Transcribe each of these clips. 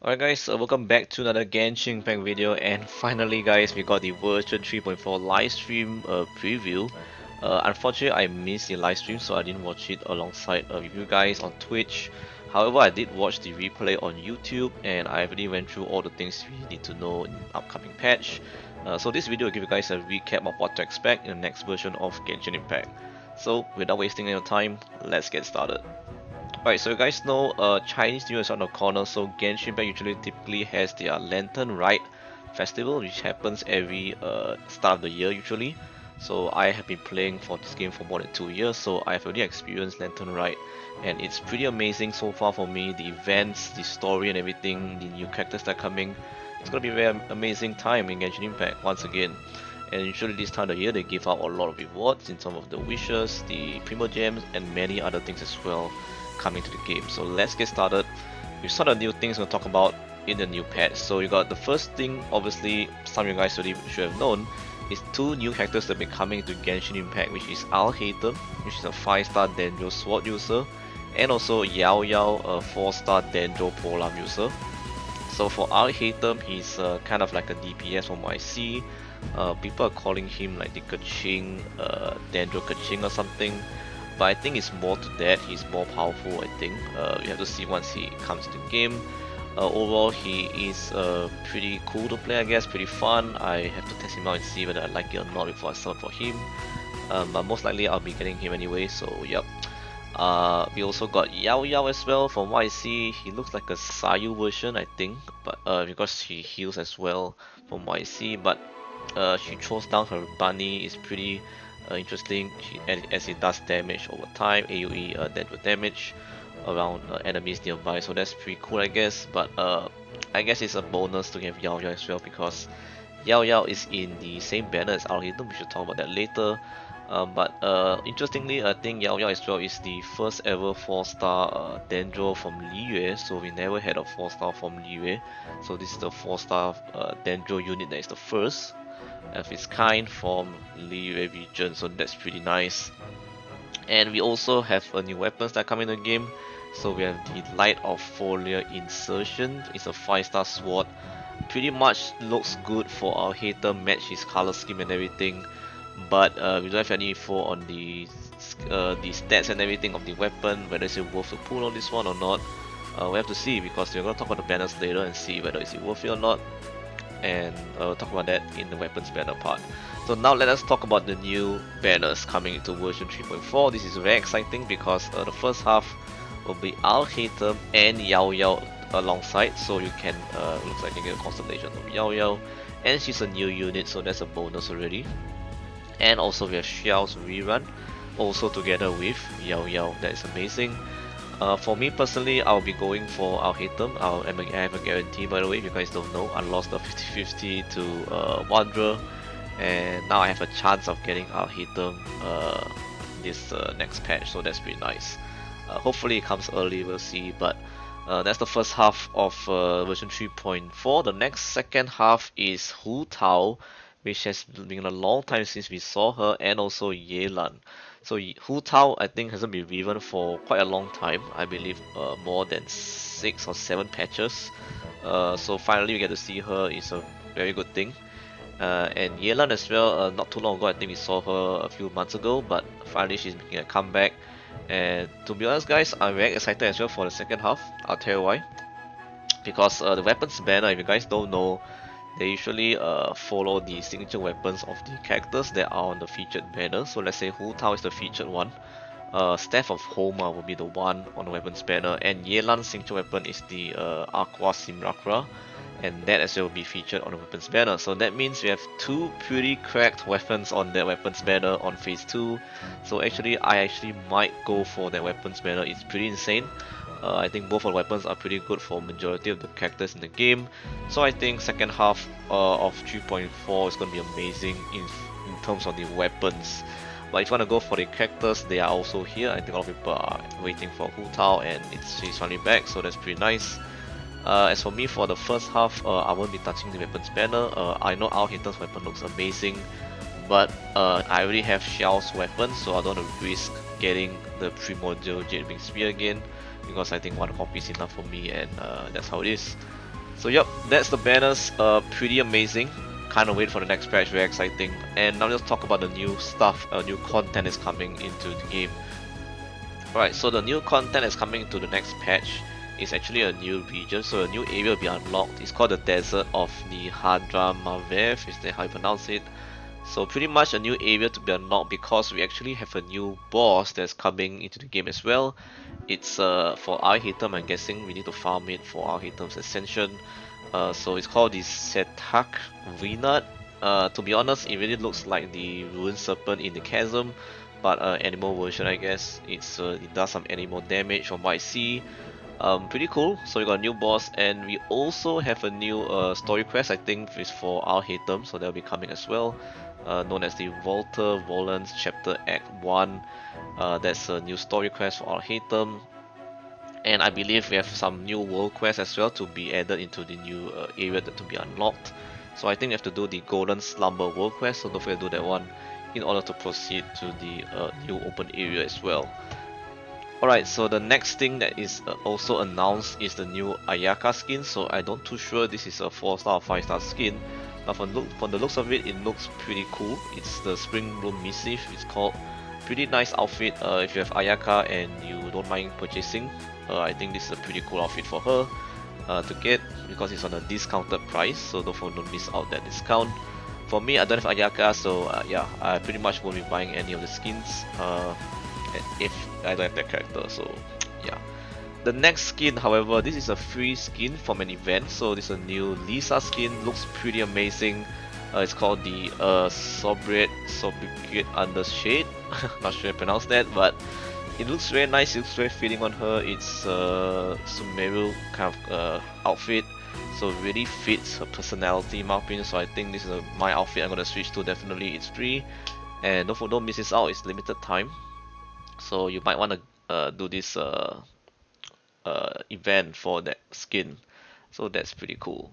Alright guys, welcome back to another Genshin Impact video, and finally guys, we got the version 3.4 live stream preview. Unfortunately I missed the live stream, so I didn't watch it alongside with you guys on Twitch. However, I did watch the replay on YouTube, and I already went through all the things we need to know in the upcoming patch. So this video will give you guys a recap of what to expect in the next version of Genshin Impact. So without wasting any time, let's get started. Alright, so you guys know Chinese New Year is on the corner, so Genshin Impact usually typically has their Lantern Rite festival, which happens every start of the year usually. So I have been playing for this game for more than 2 years, so I've already experienced Lantern Rite, and it's pretty amazing so far for me. The events, the story and everything, the new characters that are coming. It's gonna be a very amazing time in Genshin Impact once again. And usually this time of the year they give out a lot of rewards in terms of the wishes, the Primo Gems and many other things as well coming to the game. So let's get started with some of the new things we'll talk about in the new patch. So you got the first thing, obviously some of you guys already should have known, is 2 new characters that will be coming to Genshin Impact, which is Al-Hatem, which is a 5-star Dendro Sword user, and also Yao Yao, a 4-star Dendro Polearm user. So for Al-Hatem, he's kind of like a DPS from what I see. People are calling him like the Kaching, Dendro Kaching or something. But I think it's more to that. He's more powerful, I think. We have to see once he comes to the game. Overall, he is pretty cool to play, I guess, pretty fun. I have to test him out and see whether I like it or not before I sub for him. But most likely I'll be getting him anyway, so yep. We also got Yao Yao as well. From what I see, he looks like a Sayu version, I think. But because she heals as well, from what I see. But she throws down her bunny is pretty interesting, as it does damage over time, AoE deadly damage around enemies nearby, so that's pretty cool I guess. But I guess it's a bonus to have Yao Yao as well, because Yao Yao is in the same banner as Al-Hatem. We should talk about that later. But interestingly, I think Yao Yao as well is the first ever 4-star Dendro from Liyue, so we never had a 4-star from Liyue. So this is the 4-star Dendro unit that is the first of its kind from Liyue region, so that's pretty nice. And we also have a new weapons that come in the game. So we have the Light of Foliar Insertion. It's a 5-star sword. Pretty much looks good for our hater, match his color scheme and everything. But we don't have any info on the stats and everything of the weapon, whether it's worth to pull on this one or not. We have to see, because we're going to talk about the banners later and see whether it's worth it or not. And we'll talk about that in the weapons banner part. So now let us talk about the new banners coming into version 3.4. This is very exciting because the first half will be Al-Hatem and Yao Yao alongside. So you can, looks like you get a constellation of Yao Yao. And she's a new unit, so that's a bonus already. And also we have Xiao's rerun, also together with Yao Yao. That is amazing. For me personally, I'll be going for Al-Hatem. I have a guarantee, by the way, if you guys don't know. I lost the 50-50 to Wanderer, and now I have a chance of getting Al-Hatem this next patch, so that's pretty nice. Hopefully it comes early, we'll see. But that's the first half of version 3.4. The next second half is Hu Tao, which has been a long time since we saw her, and also Yelan. So Hu Tao, I think, hasn't been reviewed for quite a long time. I believe more than 6 or 7 patches. So finally we get to see her is a very good thing. And Yelan as well, not too long ago, I think we saw her a few months ago, but finally she's making a comeback. And to be honest guys, I'm very excited as well for the second half. I'll tell you why. Because the weapons banner, if you guys don't know, they usually follow the signature weapons of the characters that are on the featured banner. So let's say Hu Tao is the featured one, Staff of Homa will be the one on the weapons banner, and Yelan's signature weapon is the Aqua Simulacra, and that as well will be featured on the weapons banner. So that means we have 2 pretty cracked weapons on that weapons banner on phase 2. So I might go for that weapons banner. It's pretty insane. I think both of the weapons are pretty good for majority of the characters in the game. So I think second half of 3.4 is going to be amazing in terms of the weapons. But if you want to go for the characters, they are also here. I think a lot of people are waiting for Hu Tao, and she's finally back, so that's pretty nice. As for me, for the first half, I won't be touching the weapons banner. I know Al-Hatem's weapon looks amazing, but I already have Xiao's weapon, so I don't want to risk getting the Primordial Jade Wing Spear again, because I think one copy is enough for me, and that's how it is. So yep, that's the banners. Pretty amazing. Can't wait for the next patch. Very exciting. And now let's talk about the new stuff. New content is coming into the game. Alright, so the new content is coming into the next patch. It's actually a new region, so a new area will be unlocked. It's called the Desert of the Hadramavev, is that how you pronounce it? So pretty much a new area to be unlocked because we actually have a new boss that's coming into the game as well. It's for our Hitam, I'm guessing we need to farm it for our Hitam's Ascension. So it's called the Setak Vinat. To be honest, it really looks like the Ruined Serpent in the Chasm, but animal version, I guess. It does some animal damage from what I see. Pretty cool. So we got a new boss, and we also have a new story quest. I think is for our Hitam, so that'll be coming as well. Known as the Volta Volans Chapter Act 1. That's a new story quest for our Hitam. And I believe we have some new world quests as well to be added into the new area that to be unlocked. So I think we have to do the Golden Slumber world quest, so don't forget to do that one in order to proceed to the new open area as well. Alright, so the next thing that is also announced is the new Ayaka skin. So I don't too sure this is a 4-star or 5-star skin, but from the looks of it, it looks pretty cool. It's the Spring Bloom Missive, it's called. Pretty nice outfit. If you have Ayaka and you don't mind purchasing, I think this is a pretty cool outfit for her to get because it's on a discounted price, so don't miss out that discount. For me, I don't have Ayaka, so yeah, I pretty much won't be buying any of the skins if I don't have that character, so yeah. The next skin, however, this is a free skin from an event, so this is a new Lisa skin, looks pretty amazing. It's called the Sobriet Undershade. Not sure I pronounced that, but it looks very nice. It looks very fitting on her. It's Sumeru kind of outfit, so it really fits her personality in my opinion. So I think this is my outfit I'm gonna switch to. Definitely, it's free, and don't miss this out. It's limited time, so you might want to do this event for that skin. So that's pretty cool.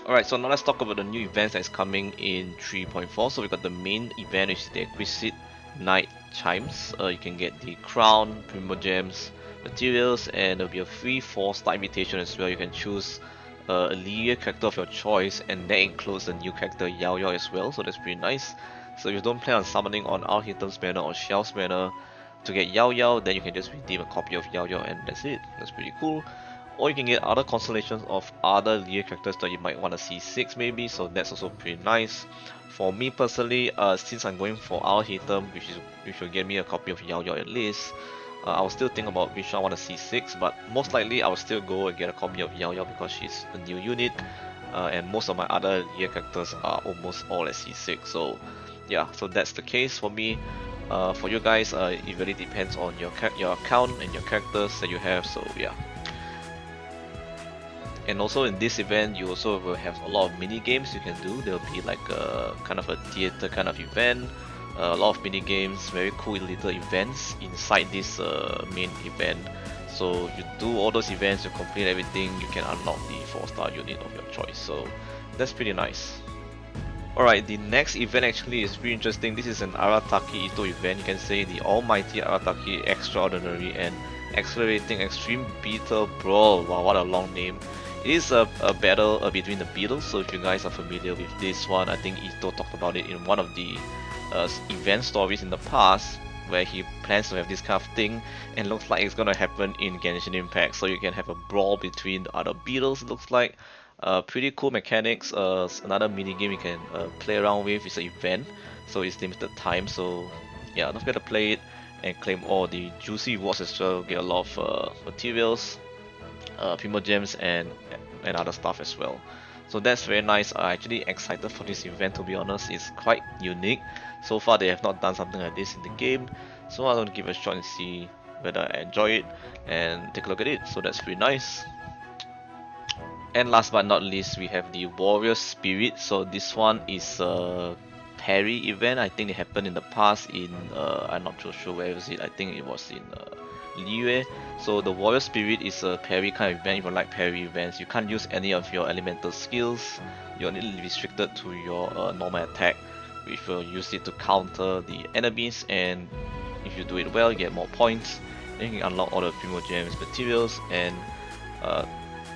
Alright, so now let's talk about the new events that's coming in 3.4. So we got the main event, which is the Exquisite Night Chimes. You can get the crown, primogems, materials, and there'll be a free 4-star invitation as well. You can choose a Lilia character of your choice, and that includes the new character Yao Yao as well, so that's pretty nice. So if you don't plan on summoning on Our Hitam's banner or Shell's banner to get Yao Yao, then you can just redeem a copy of Yao Yao, and that's it. That's pretty cool. Or you can get other constellations of other Lilia characters that you might want to see 6 maybe, so that's also pretty nice. For me personally, since I'm going for Our Hitam, which will get me a copy of Yao Yao at least, I will still think about which one I want to see 6, but most likely I will still go and get a copy of Yao Yao because she's a new unit, and most of my other Lilia characters are almost all at C6, so yeah, so that's the case for me. For you guys, it really depends on your account and your characters that you have, so yeah. And also in this event, you also will have a lot of mini games you can do. There'll be like a kind of a theater kind of event, a lot of mini games, very cool little events inside this main event. So you do all those events, you complete everything, you can unlock the 4-star unit of your choice. So that's pretty nice. Alright, the next event actually is pretty interesting. This is an Arataki Ito event. You can say the Almighty Arataki Extraordinary and Accelerating Extreme Beetle Brawl. Wow, what a long name. It is a battle between the beetles, so if you guys are familiar with this one, I think Ito talked about it in one of the event stories in the past, where he plans to have this kind of thing, and looks like it's gonna happen in Genshin Impact, so you can have a brawl between the other beetles, it looks like. Pretty cool mechanics. Another mini game you can play around with. It's an event, so it's limited time, so yeah, don't forget to play it and claim all the juicy rewards as well. Get a lot of materials, primogems, and other stuff as well. So that's very nice. I'm actually excited for this event, to be honest. It's quite unique. So far they have not done something like this in the game, so I'm gonna give it a shot and see whether I enjoy it and take a look at it. So that's pretty nice. And last but not least, we have the Warrior Spirit. So this one is a parry event. I think it happened in the past in I'm not too sure where was it. I think it was in Liyue. So the Warrior Spirit is a parry kind of event. If you like parry events, you can't use any of your elemental skills. You're only restricted to your normal attack, which will use it to counter the enemies, and if you do it well, you get more points. Then you can unlock all the primogems materials, and uh,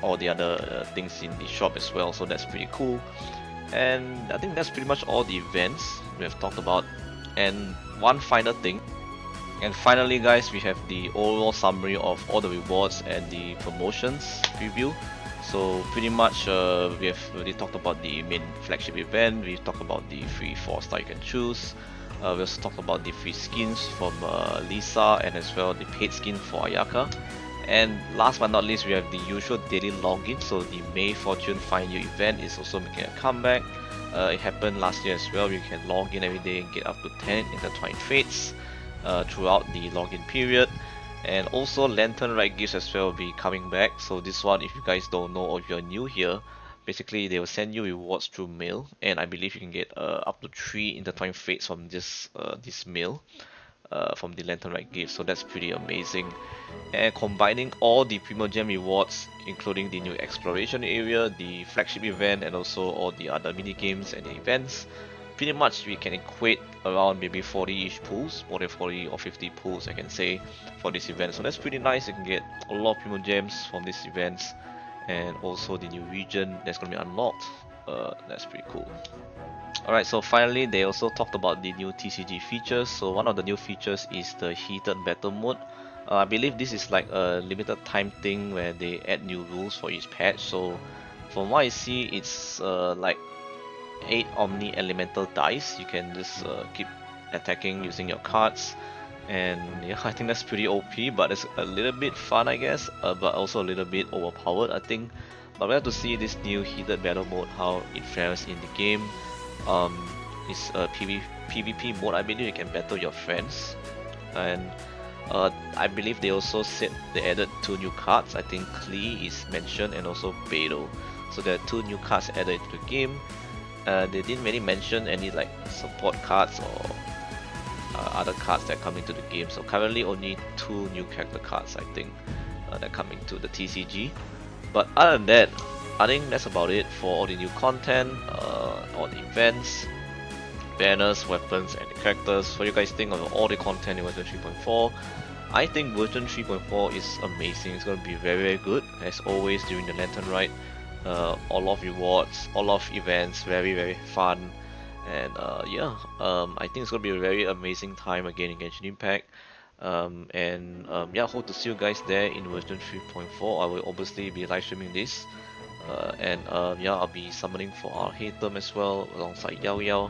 all the other things in the shop as well, so that's pretty cool. And I think that's pretty much all the events we have talked about. And one final thing, and finally guys, we have the overall summary of all the rewards and the promotions preview. So pretty much we have already talked about the main flagship event, we've talked about the free 4-star you can choose, we also talked about the free skins from Lisa, and as well the paid skin for Ayaka. And last but not least, we have the usual daily login. So the May Fortune Find You event is also making a comeback. It happened last year as well. You can log in every day and get up to 10 intertwined fates throughout the login period. And also Lantern Rite gifts as well will be coming back. So this one, if you guys don't know or if you're new here, basically they will send you rewards through mail, and I believe you can get up to 3 intertwined fates from this mail. From the Lantern Rite gift, so that's pretty amazing. And combining all the Primo Gem rewards, including the new exploration area, the flagship event, and also all the other mini games and events, pretty much we can equate around maybe 40-ish pools, more than 40 or 50 pools I can say, for this event. So that's pretty nice. You can get a lot of Primo Gems from these events, and also the new region that's going to be unlocked. That's pretty cool. Alright, so finally they also talked about the new TCG features. So one of the new features is the heated battle mode. I believe this is like a limited time thing where they add new rules for each patch. So from what I see, it's like 8 Omni Elemental dice. You can just keep attacking using your cards. And yeah, I think that's pretty OP, but it's a little bit fun I guess, but also a little bit overpowered I think. But we have to see this new heated battle mode, how it fares in the game. It's a PvP mode. I believe you can battle your friends, and I believe they also said they added 2 new cards. I think Klee is mentioned, and also Beidou. So there are 2 new cards added into the game. They didn't really mention any like support cards or other cards that come into the game. So currently only 2 new character cards I think that come into the TCG. But other than that, I think that's about it for all the new content, all the events, banners, weapons, and the characters. What do you guys think of all the content in version 3.4? I think version 3.4 is amazing. It's going to be very, very good as always during the Lantern Rite. All of rewards, all of events, very, very fun. And yeah, I think it's going to be a very amazing time again in Genshin Impact. Yeah, hope to see you guys there in version 3.4. I will obviously be live streaming this. Yeah, I'll be summoning for our Hatem as well alongside Yao Yao,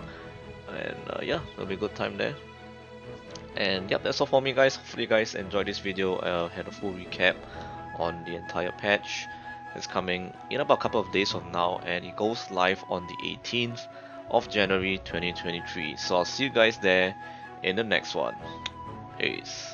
and yeah, it'll be a good time there. And yep, that's all for me guys. Hopefully you guys enjoyed this video. Had a full recap on the entire patch. It's coming in about a couple of days from now, and it goes live on the 18th of January 2023. So I'll see you guys there in the next one. Peace.